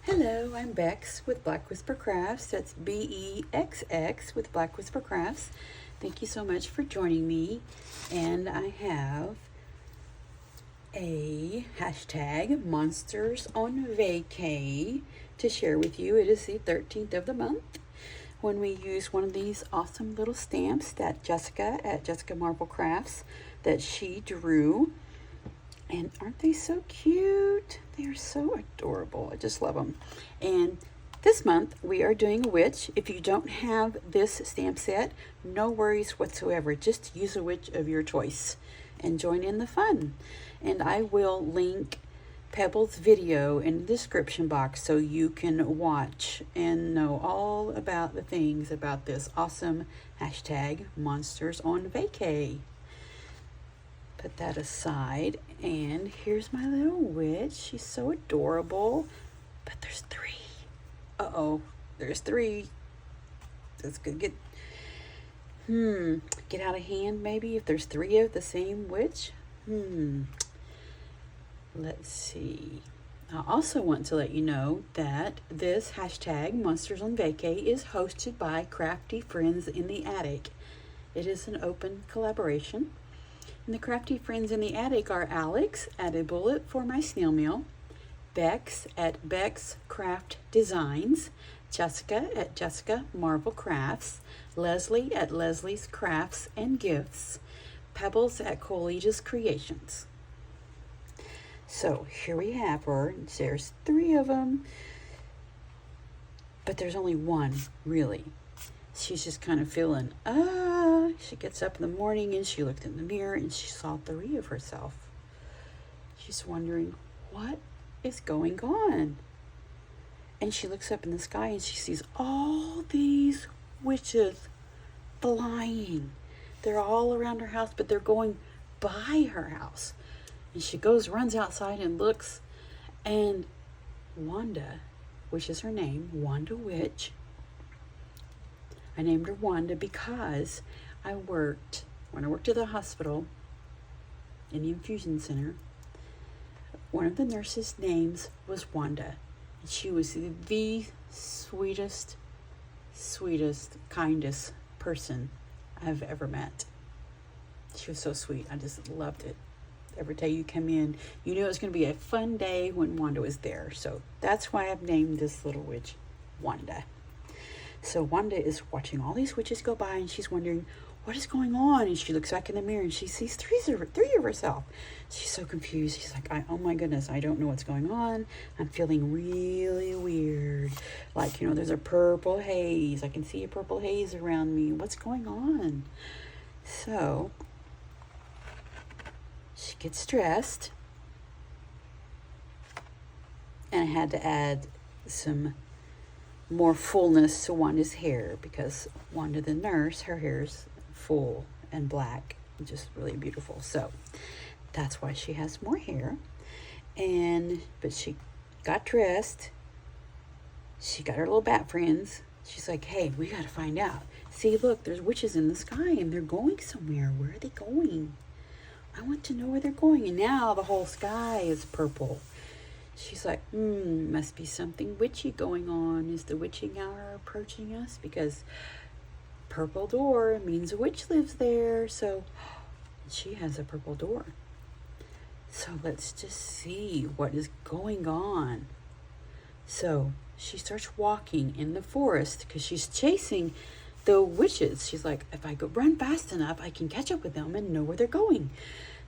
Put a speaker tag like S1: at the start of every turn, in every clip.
S1: Hello, I'm Bex with Black Whisper Crafts. That's BEXX with Black Whisper Crafts. Thank you so much for joining me. And I have a hashtag Monsters on Vacay to share with you. It is the 13th of the month when we use one of these awesome little stamps that Jessica at Jessica Marble Crafts that she drew. And aren't they so cute? They are so adorable. I just love them. And this month we are doing a witch. If you don't have this stamp set, no worries whatsoever. Just use a witch of your choice and join in the fun. And I will link Peebles' video in the description box so you can watch and know all about the things about this awesome hashtag Monsters on Vacay. Put that aside, and here's my little witch. She's so adorable, but there's three. There's three. That's gonna get out of hand maybe if there's three of the same witch. Let's see. I also want to let you know that this hashtag Monsters on Vacay is hosted by Crafty Friends in the Attic. It is an open collaboration. And the crafty friends in the attic are Alex at A Bullet for My Snail Mail, Bex at Bex Craft Designs, Jessica at Jessica Marble Crafts, Lesley at Lesley's Crafts and Gifts, Peebles at College's Creations. So here we have her. There's three of them, but there's only one, really. She's just kind of feeling, she gets up in the morning and she looked in the mirror and she saw three of herself. She's wondering, what is going on? And she looks up in the sky and she sees all these witches flying. They're all around her house, but they're going by her house. And she runs outside and looks, and Wanda, which is her name, Wanda Witch. I named her Wanda because when I worked at the hospital in the infusion center, one of the nurses' names was Wanda. And she was the sweetest, kindest person I've ever met. She was so sweet. I just loved it. Every day you come in, you knew it was going to be a fun day when Wanda was there. So that's why I've named this little witch Wanda. So Wanda is watching all these witches go by and she's wondering what is going on. And she looks back in the mirror and she sees three of herself. She's so confused. She's like, oh my goodness, I don't know what's going on. I'm feeling really weird. Like, there's a purple haze. I can see a purple haze around me. What's going on? So she gets dressed. And I had to add some more fullness to Wanda's hair because Wanda the nurse, her hair's full and black, just really beautiful. So that's why she has more hair. But she got dressed. She got her little bat friends. She's like, hey, we got to find out. See, look, there's witches in the sky and they're going somewhere. Where are they going? I want to know where they're going. And now the whole sky is purple. She's like, must be something witchy going on. Is the witching hour approaching us? Because purple door means a witch lives there. So she has a purple door. So let's just see what is going on. So she starts walking in the forest because she's chasing the witches. She's like, if I go run fast enough, I can catch up with them and know where they're going.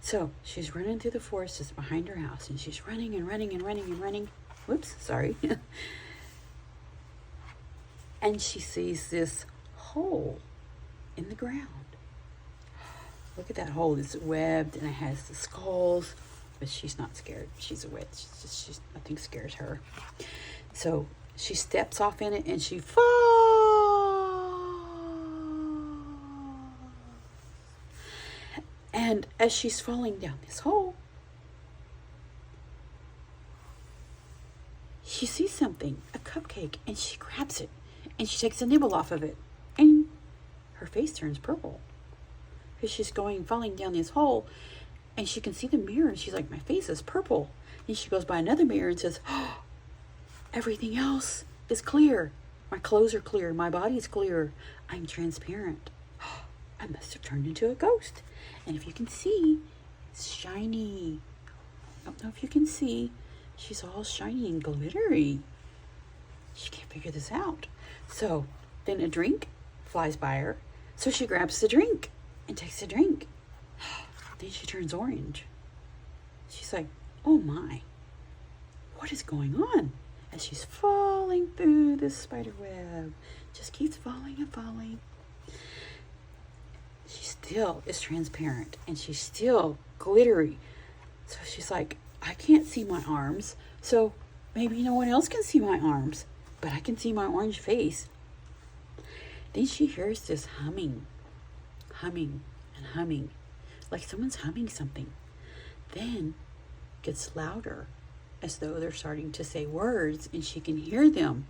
S1: So she's running through the forest that's behind her house, and she's running and running and running and running. Whoops, sorry. And she sees this hole in the ground. Look at that hole. It's webbed and it has the skulls, but she's not scared. She's a witch. Nothing scares her. So she steps off in it and she falls. And as she's falling down this hole, she sees something, a cupcake, and she grabs it and she takes a nibble off of it. And her face turns purple because she's falling down this hole, and she can see the mirror and she's like, my face is purple. And she goes by another mirror and says, oh, Everything else is clear. My clothes are clear. My body's clear. I'm transparent. I must have turned into a ghost. And if you can see, it's shiny. I don't know if you can see. She's all shiny and glittery. She can't figure this out. So then a drink flies by her. So she grabs the drink and takes the drink. Then she turns orange. She's like, oh my, what is going on? As she's falling through this spider web. Just keeps falling and falling. She still is transparent and she's still glittery. So she's like, I can't see my arms. So maybe no one else can see my arms, but I can see my orange face. Then she hears this humming and humming, like someone's humming something. Then gets louder, as though they're starting to say words and she can hear them.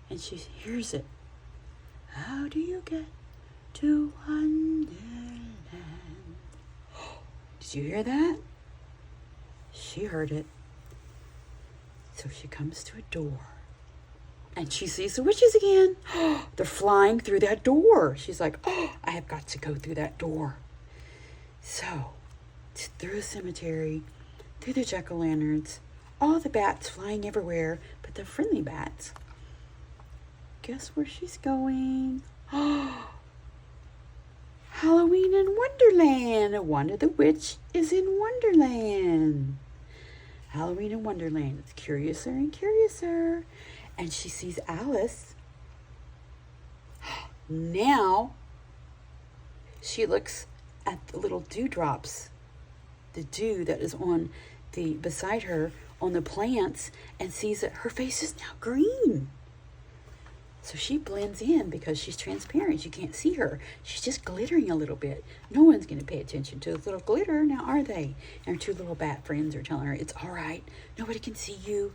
S1: And she hears it. How do you get to Wonderland? Did you hear that? She heard it. So she comes to a door. And she sees the witches again. They're flying through that door. She's like, oh, I have got to go through that door. So, through a cemetery, through the jack-o'-lanterns, all the bats flying everywhere, but the friendly bats. Guess where she's going? Halloween in Wonderland. Wanda the Witch is in Wonderland. Halloween in Wonderland. It's curiouser and curiouser. And she sees Alice. Now, she looks at the little dewdrops, the dew that is on beside her on the plants, and sees that her face is now green. So she blends in because she's transparent. You can't see her. She's just glittering a little bit. No one's going to pay attention to the little glitter now, are they? And her two little bat friends are telling her, it's all right. Nobody can see you.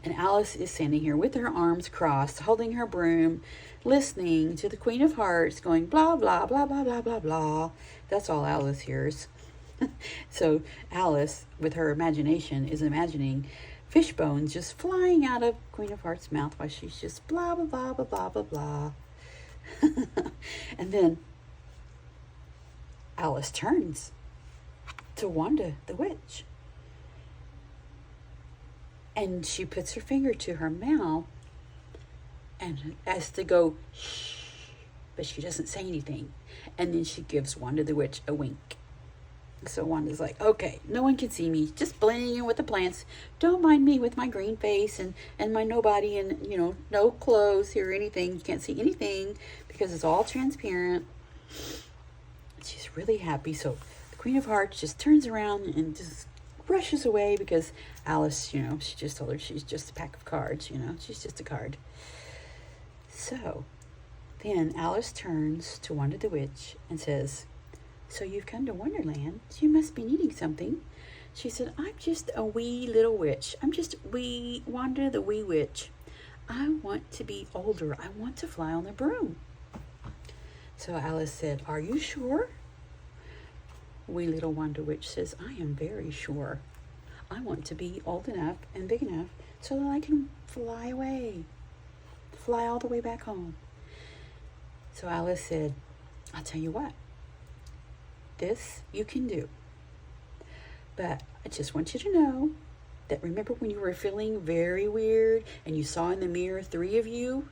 S1: And Alice is standing here with her arms crossed, holding her broom, listening to the Queen of Hearts going blah, blah, blah, blah, blah, blah, blah. That's all Alice hears. So Alice, with her imagination, is imagining fish bones just flying out of Queen of Hearts' mouth while she's just blah, blah, blah, blah, blah, blah, blah. And then Alice turns to Wanda the Witch. And she puts her finger to her mouth and as to go, shh, but she doesn't say anything. And then she gives Wanda the Witch a wink. So Wanda's like, okay, no one can see me. Just blending in with the plants. Don't mind me with my green face and my nobody and, no clothes or anything. You can't see anything because it's all transparent. She's really happy. So the Queen of Hearts just turns around and just rushes away because Alice, she just told her she's just a pack of cards, she's just a card. So then Alice turns to Wanda the Witch and says, so you've come to Wonderland. So you must be needing something. She said, I'm just a wee little witch. I'm just wee Wanda the wee witch. I want to be older. I want to fly on the broom. So Alice said, are you sure? Wee little Wanda Witch says, I am very sure. I want to be old enough and big enough so that I can fly away. Fly all the way back home. So Alice said, I'll tell you what. This you can do. But I just want you to know that remember when you were feeling very weird and you saw in the mirror 3 of you?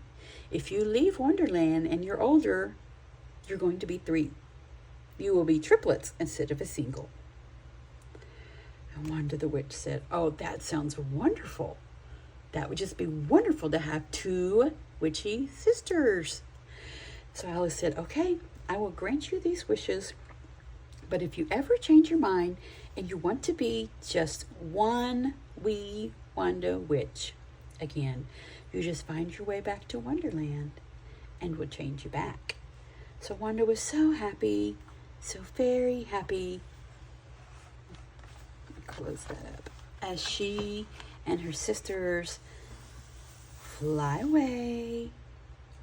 S1: If you leave Wonderland and you're older, you're going to be 3. You will be triplets instead of a single. And Wanda the Witch said, oh, that sounds wonderful. That would just be wonderful to have 2 witchy sisters. So Alice said, okay, I will grant you these wishes. But if you ever change your mind and you want to be just one wee Wanda Witch again, you just find your way back to Wonderland and we'll change you back. So Wanda was so happy, so very happy. Let me close that up. As she and her sisters fly away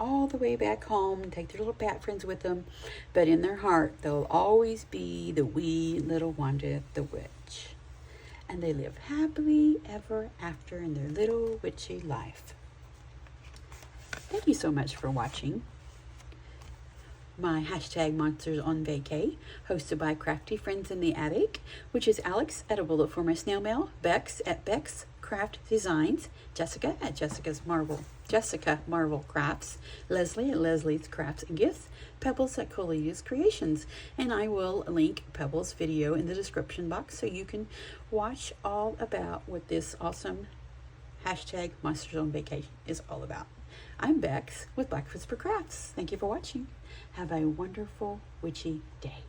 S1: all the way back home and take their little bat friends with them. But in their heart, they'll always be the wee little Wanda the Witch. and they live happily ever after in their little witchy life. Thank you so much for watching my hashtag Monsters on Vacay, hosted by Crafty Friends in the Attic, which is Alex at A Bullet for My Snail Mail, Bex at Bex Craft Designs, Jessica at Jessica Marvel Crafts, Lesley at Lesley's Crafts and Gifts, Peebles at Coleus Creations. And I will link Peebles' video in the description box so you can watch all about what this awesome hashtag Monsters on Vacation is all about. I'm Bex with Black Whisper Crafts. Thank you for watching. Have a wonderful witchy day.